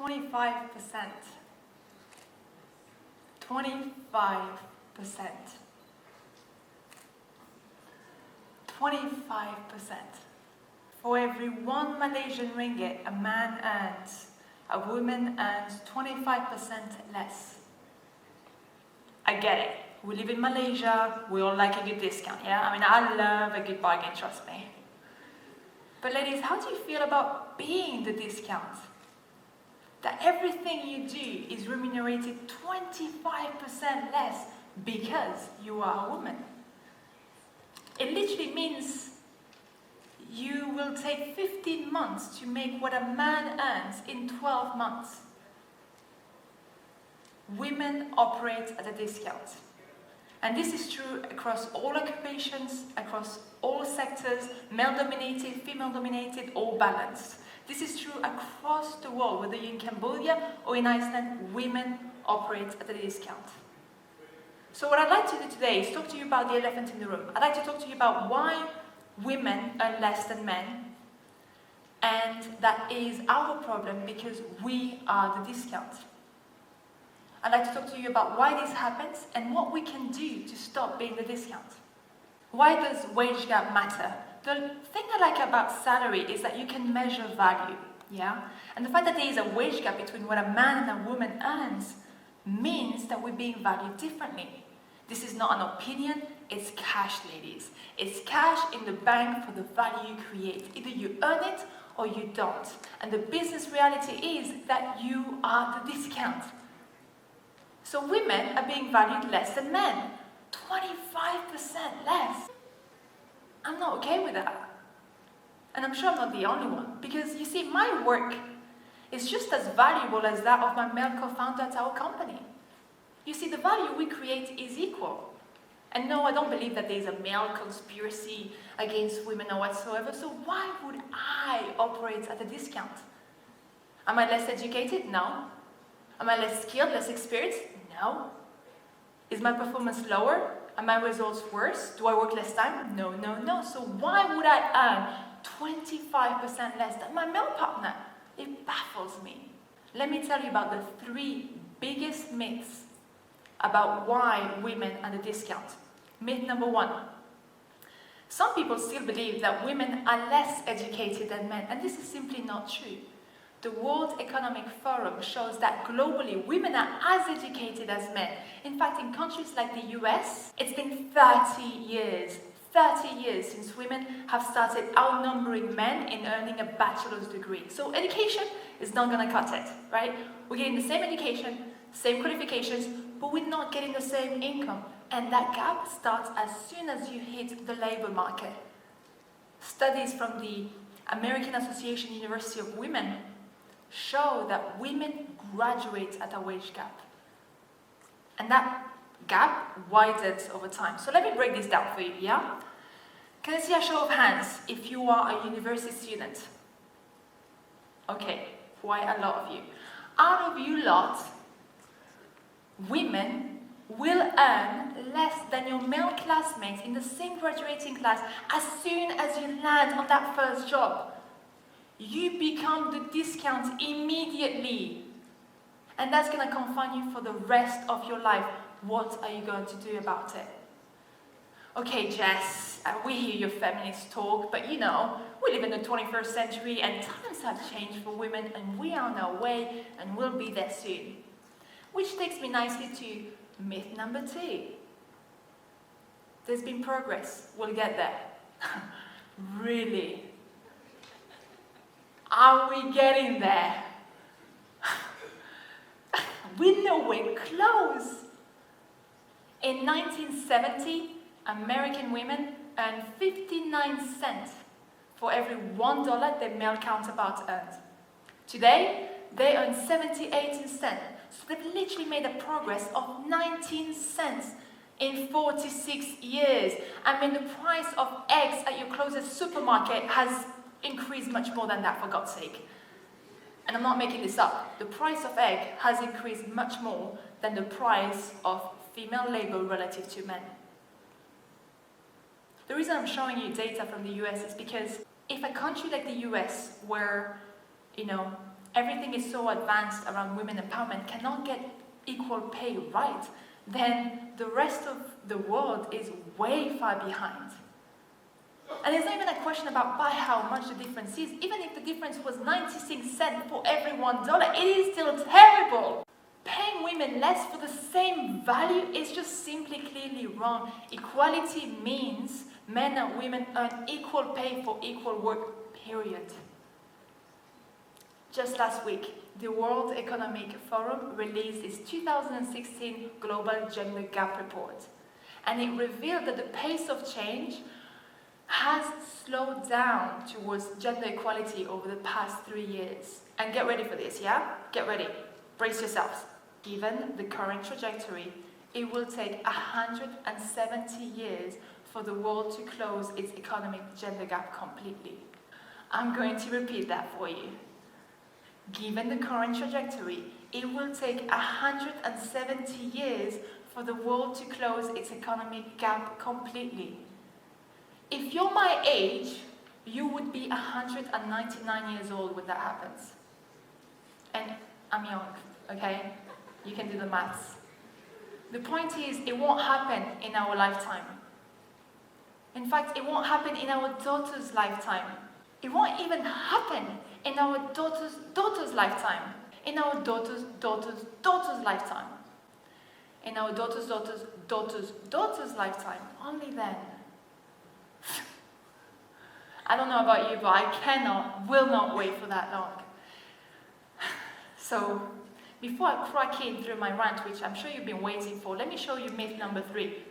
25%. 25%. 25%. For every 1 Malaysian ringgit a man earns, a woman earns 25% less. I get it. We live in Malaysia, we all like a good discount, yeah? I mean, I love a good bargain, trust me. But ladies, how do you feel about being the discount? That everything you do is remunerated 25% less because you are a woman. It literally means you will take 15 months to make what a man earns in 12 months. Women operate at a discount. And this is true across all occupations, across all sectors, male-dominated, female-dominated, or balanced. This is true across the world, whether you're in Cambodia or in Iceland, women operate at a discount. So what I'd like to do today is talk to you about the elephant in the room. I'd like to talk to you about why women earn less than men, and that is our problem because we are the discount. I'd like to talk to you about why this happens and what we can do to stop being the discount. Why does wage gap matter? The thing I like about salary is that you can measure value, yeah? And the fact that there is a wage gap between what a man and a woman earns means that we're being valued differently. This is not an opinion, it's cash, ladies. It's cash in the bank for the value you create. Either you earn it or you don't. And the business reality is that you are the discount. So women are being valued less than men. 25% less. I'm not okay with that. And I'm sure I'm not the only one. Because you see, my work is just as valuable as that of my male co-founder at our company. You see, the value we create is equal. And no, I don't believe that there's a male conspiracy against women or whatsoever. So why would I operate at a discount? Am I less educated? No. Am I less skilled, less experienced? No. Is my performance lower? Are my results worse? Do I work less time? No, no, no. So why would I earn 25% less than my male partner? It baffles me. Let me tell you about the 3 biggest myths about why women are the discount. Myth number 1. Some people still believe that women are less educated than men, and this is simply not true. The World Economic Forum shows that globally, women are as educated as men. In fact, in countries like the US, it's been 30 years since women have started outnumbering men in earning a bachelor's degree. So education is not going to cut it, right? We're getting the same education, same qualifications, but we're not getting the same income. And that gap starts as soon as you hit the labor market. Studies from the American Association University of Women show that women graduate at a wage gap. And that gap widens over time. So let me break this down for you, yeah? Can I see a show of hands if you are a university student? Okay, quite a lot of you. Out of you lot, women will earn less than your male classmates in the same graduating class as soon as you land on that first job. You become the discount immediately. And that's going to confine you for the rest of your life. What are you going to do about it? Okay, Jess, we hear your feminist talk, but you know, we live in the 21st century and times have changed for women and we are on our way and we'll be there soon. Which takes me nicely to myth number 2. There's been progress. We'll get there. Really? Are we getting there? We're nowhere close. In 1970, American women earned 59 cents for every $1 their male counterpart earned. Today, they earn 78 cents. So they've literally made a progress of 19 cents in 46 years. I mean, the price of eggs at your closest supermarket has increased much more than that, for God's sake. And I'm not making this up. The price of egg has increased much more than the price of female labor relative to men. The reason I'm showing you data from the US is because if a country like the US, where, everything is so advanced around women empowerment, cannot get equal pay right, then the rest of the world is way far behind. And it's not even a question about by how much the difference is. Even if the difference was 96 cents for every $1, it is still terrible. Paying women less for the same value is just simply clearly wrong. Equality means men and women earn equal pay for equal work, period. Just last week, the World Economic Forum released its 2016 Global Gender Gap Report, and it revealed that the pace of change has slowed down towards gender equality over the past 3 years. And get ready for this, yeah? Get ready. Brace yourselves. Given the current trajectory, it will take 170 years for the world to close its economic gender gap completely. I'm going to repeat that for you. Given the current trajectory, it will take 170 years for the world to close its economic gap completely. If you're my age, you would be 199 years old when that happens. And I'm young, okay? You can do the maths. The point is, it won't happen in our lifetime. In fact, it won't happen in our daughter's lifetime. It won't even happen in our daughter's lifetime. In our daughter's lifetime. In our daughter's lifetime. Only then. I don't know about you, but I will not wait for that long. So, before I crack in through my rant, which I'm sure you've been waiting for, let me show you myth number 3.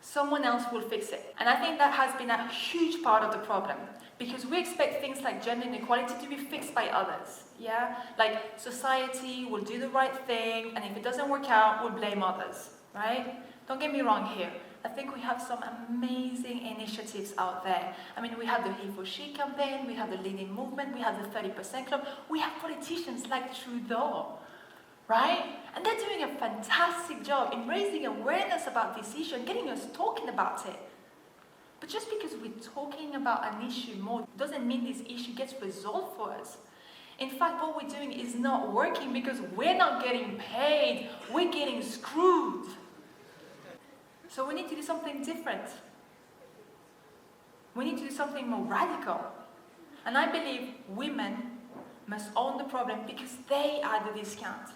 Someone else will fix it. And I think that has been a huge part of the problem, because we expect things like gender inequality to be fixed by others, yeah? Like, society will do the right thing, and if it doesn't work out, we'll blame others, right? Don't get me wrong here. I think we have some amazing initiatives out there. I mean, we have the He for She campaign, we have the Lean In movement, we have the 30% Club, we have politicians like Trudeau, right? And they're doing a fantastic job in raising awareness about this issue and getting us talking about it. But just because we're talking about an issue more doesn't mean this issue gets resolved for us. In fact, what we're doing is not working because we're not getting paid, we're getting screwed. So we need to do something different. We need to do something more radical. And I believe women must own the problem because they are the discount.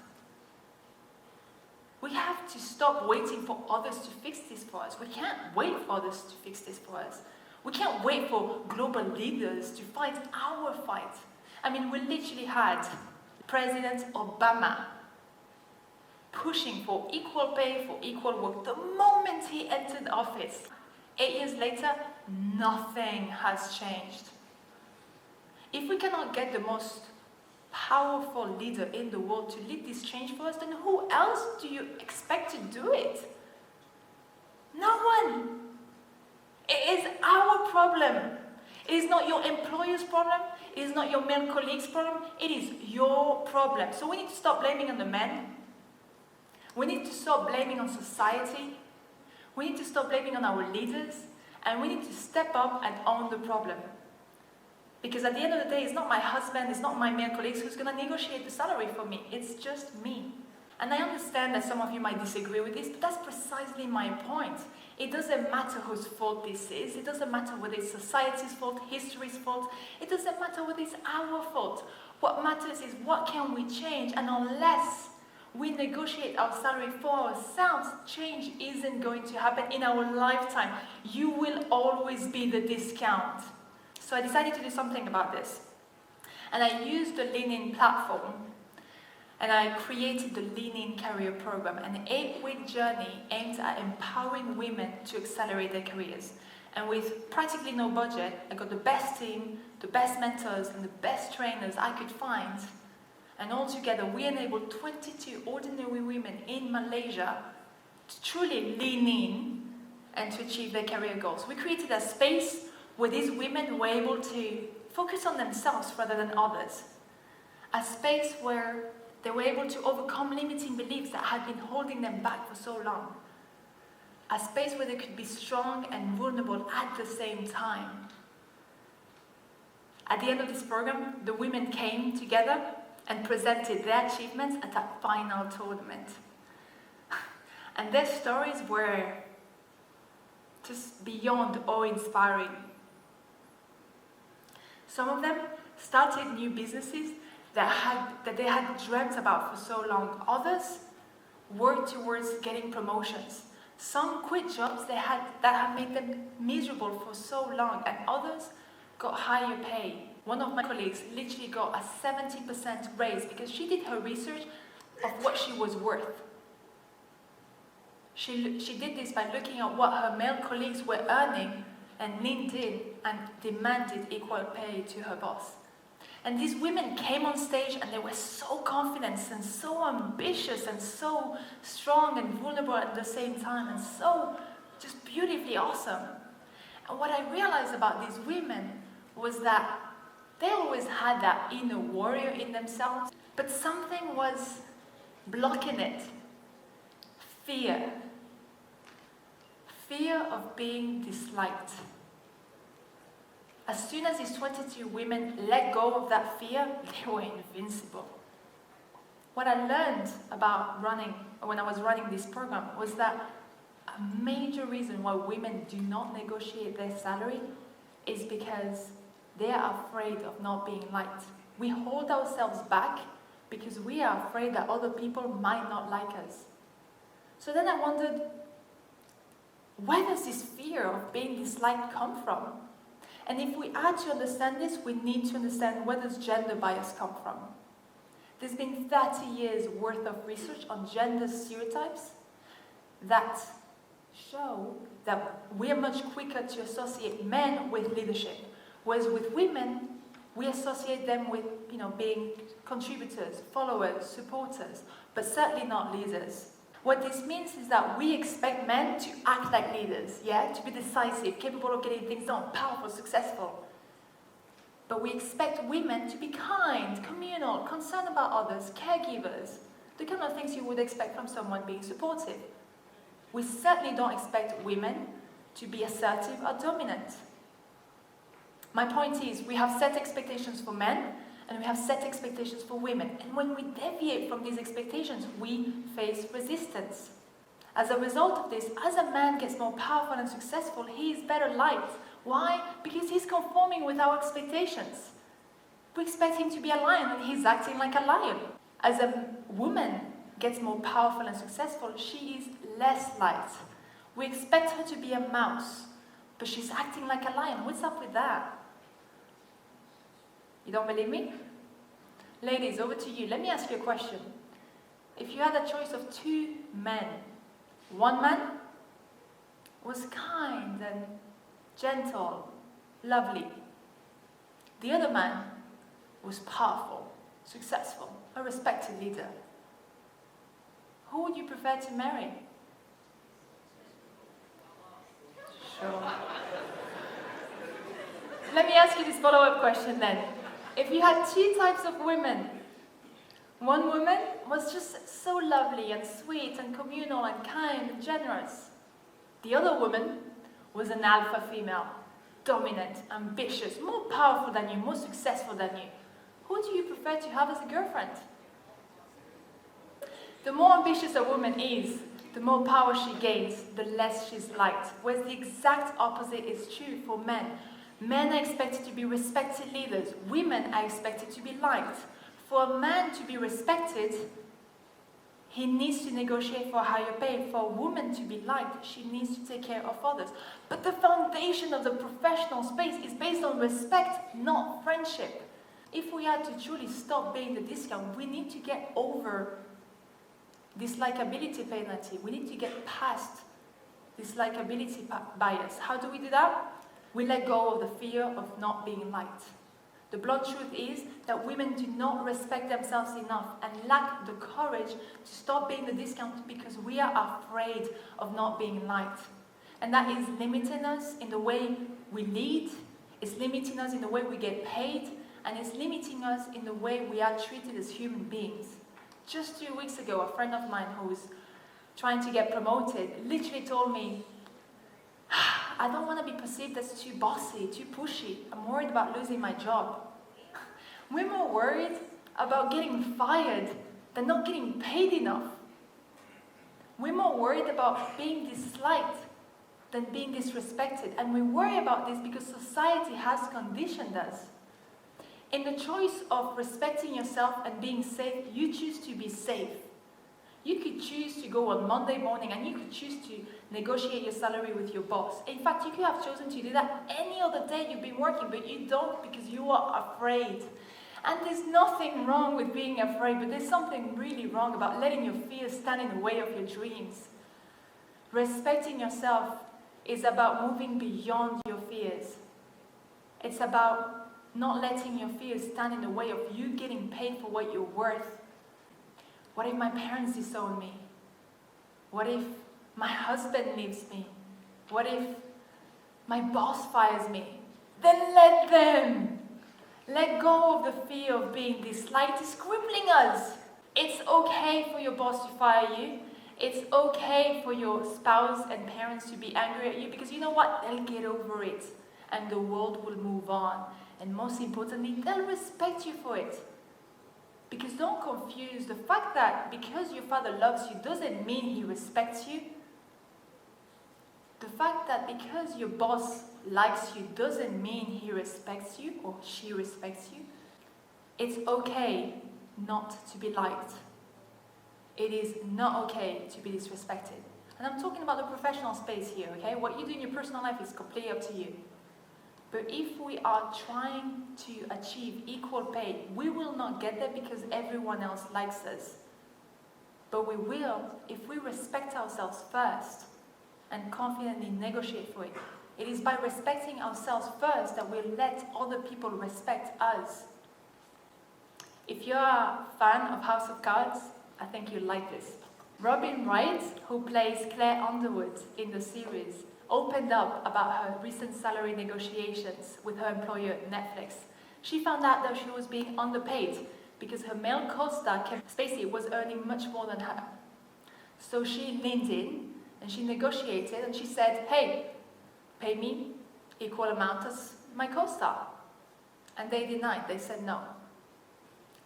We have to stop waiting for others to fix this for us. We can't wait for others to fix this for us. We can't wait for global leaders to fight our fight. I mean, we literally had President Obama pushing for equal pay for equal work the moment he entered office. 8 years later, nothing has changed. If we cannot get the most powerful leader in the world to lead this change for us, then who else do you expect to do it? No one. It is our problem. It is not your employer's problem. It is not your male colleague's problem. It is your problem. So we need to stop blaming on the men. We need to stop blaming on society. We need to stop blaming on our leaders. And we need to step up and own the problem. Because at the end of the day, it's not my husband, it's not my male colleagues who's going to negotiate the salary for me. It's just me. And I understand that some of you might disagree with this, but that's precisely my point. It doesn't matter whose fault this is. It doesn't matter whether it's society's fault, history's fault. It doesn't matter whether it's our fault. What matters is what can we change, and unless we negotiate our salary for ourselves, change isn't going to happen in our lifetime. You will always be the discount. So I decided to do something about this. And I used the Lean In platform, and I created the Lean In Career Program, an 8-week journey aimed at empowering women to accelerate their careers. And with practically no budget, I got the best team, the best mentors, and the best trainers I could find. And all together, we enabled 22 ordinary women in Malaysia to truly lean in and to achieve their career goals. We created a space where these women were able to focus on themselves rather than others. A space where they were able to overcome limiting beliefs that had been holding them back for so long. A space where they could be strong and vulnerable at the same time. At the end of this program, the women came together and presented their achievements at that final tournament. And their stories were just beyond awe-inspiring. Some of them started new businesses that they had dreamt about for so long. Others worked towards getting promotions. Some quit jobs that had made them miserable for so long, and others got higher pay. One of my colleagues literally got a 70% raise because she did her research of what she was worth. She did this by looking at what her male colleagues were earning and leaned in and demanded equal pay to her boss. And these women came on stage and they were so confident and so ambitious and so strong and vulnerable at the same time and so just beautifully awesome. And what I realized about these women was that they always had that inner warrior in themselves, but something was blocking it. Fear. Fear of being disliked. As soon as these 22 women let go of that fear, they were invincible. What I learned about running, when I was running this program, was that a major reason why women do not negotiate their salary is because they are afraid of not being liked. We hold ourselves back because we are afraid that other people might not like us. So then I wondered, where does this fear of being disliked come from? And if we are to understand this, we need to understand where does gender bias come from. There's been 30 years worth of research on gender stereotypes that show that we're much quicker to associate men with leadership, whereas with women, we associate them with, being contributors, followers, supporters, but certainly not leaders. What this means is that we expect men to act like leaders, to be decisive, capable of getting things done, powerful, successful. But we expect women to be kind, communal, concerned about others, caregivers, the kind of things you would expect from someone being supportive. We certainly don't expect women to be assertive or dominant. My point is, we have set expectations for men, and we have set expectations for women. And when we deviate from these expectations, we face resistance. As a result of this, as a man gets more powerful and successful, he is better liked. Why? Because he's conforming with our expectations. We expect him to be a lion, and he's acting like a lion. As a woman gets more powerful and successful, she is less liked. We expect her to be a mouse, but she's acting like a lion. What's up with that? You don't believe me? Ladies, over to you. Let me ask you a question. If you had a choice of two men, one man was kind and gentle, lovely. The other man was powerful, successful, a respected leader. Who would you prefer to marry? Sure. Let me ask you this follow-up question then. If you had two types of women, one woman was just so lovely and sweet and communal and kind and generous. The other woman was an alpha female, dominant, ambitious, more powerful than you, more successful than you. Who do you prefer to have as a girlfriend? The more ambitious a woman is, the more power she gains, the less she's liked. Whereas the exact opposite is true for men. Men are expected to be respected leaders. Women are expected to be liked. For a man to be respected, he needs to negotiate for higher pay. For a woman to be liked, she needs to take care of others. But the foundation of the professional space is based on respect, not friendship. If we are to truly stop being the discount, we need to get over this likability penalty. We need to get past this likability bias. How do we do that? We let go of the fear of not being liked. The blunt truth is that women do not respect themselves enough and lack the courage to stop being the discount because we are afraid of not being liked. And that is limiting us in the way we lead, it's limiting us in the way we get paid, and it's limiting us in the way we are treated as human beings. Just 2 weeks ago, a friend of mine who was trying to get promoted literally told me, I don't want to be perceived as too bossy, too pushy. I'm worried about losing my job. We're more worried about getting fired than not getting paid enough. We're more worried about being disliked than being disrespected. And we worry about this because society has conditioned us. In the choice of respecting yourself and being safe, you choose to be safe. You could choose to go on Monday morning and you could choose to negotiate your salary with your boss. In fact, you could have chosen to do that any other day you've been working, but you don't because you are afraid. And there's nothing wrong with being afraid, but there's something really wrong about letting your fears stand in the way of your dreams. Respecting yourself is about moving beyond your fears. It's about not letting your fears stand in the way of you getting paid for what you're worth. What if my parents disown me? What if my husband leaves me? What if my boss fires me? Then let them. Let go of the fear of being disliked. It's crippling us. It's okay for your boss to fire you. It's okay for your spouse and parents to be angry at you because you know what? They'll get over it and the world will move on. And most importantly, they'll respect you for it. Because don't confuse the fact that because your father loves you doesn't mean he respects you. The fact that because your boss likes you doesn't mean he respects you or she respects you. It's okay not to be liked. It is not okay to be disrespected. And I'm talking about the professional space here, okay? What you do in your personal life is completely up to you. But if we are trying to achieve equal pay, we will not get there because everyone else likes us. But we will if we respect ourselves first and confidently negotiate for it. It is by respecting ourselves first that we'll let other people respect us. If you're a fan of House of Cards, I think you'll like this. Robin Wright, who plays Claire Underwood in the series, opened up about her recent salary negotiations with her employer, Netflix. She found out that she was being underpaid because her male co-star, Kevin Spacey, was earning much more than her. So she leaned in and she negotiated and she said, hey, pay me equal amount as my co-star. And they denied, they said no.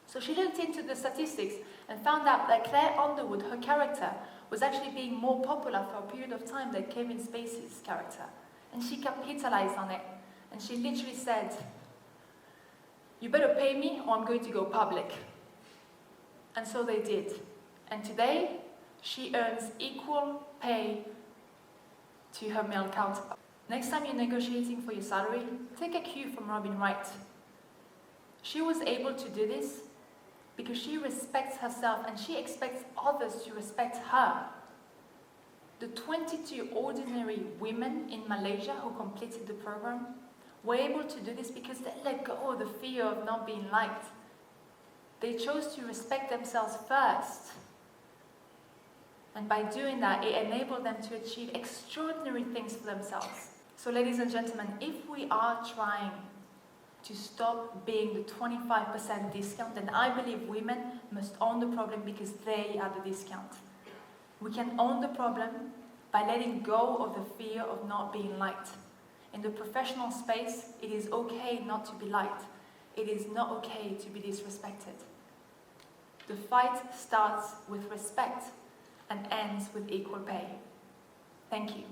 So she looked into the statistics and found out that Claire Underwood, her character, was actually being more popular for a period of time than Kevin Spacey's character. And she capitalized on it. And she literally said, you better pay me or I'm going to go public. And so they did. And today, she earns equal pay to her male counterpart. Next time you're negotiating for your salary, take a cue from Robin Wright. She was able to do this because she respects herself and she expects others to respect her. The 22 ordinary women in Malaysia who completed the program were able to do this because they let go of the fear of not being liked. They chose to respect themselves first. And by doing that, it enabled them to achieve extraordinary things for themselves. So ladies and gentlemen, if we are trying to stop being the 25% discount, then I believe women must own the problem because they are the discount. We can own the problem by letting go of the fear of not being liked. In the professional space, it is okay not to be liked. It is not okay to be disrespected. The fight starts with respect and ends with equal pay. Thank you.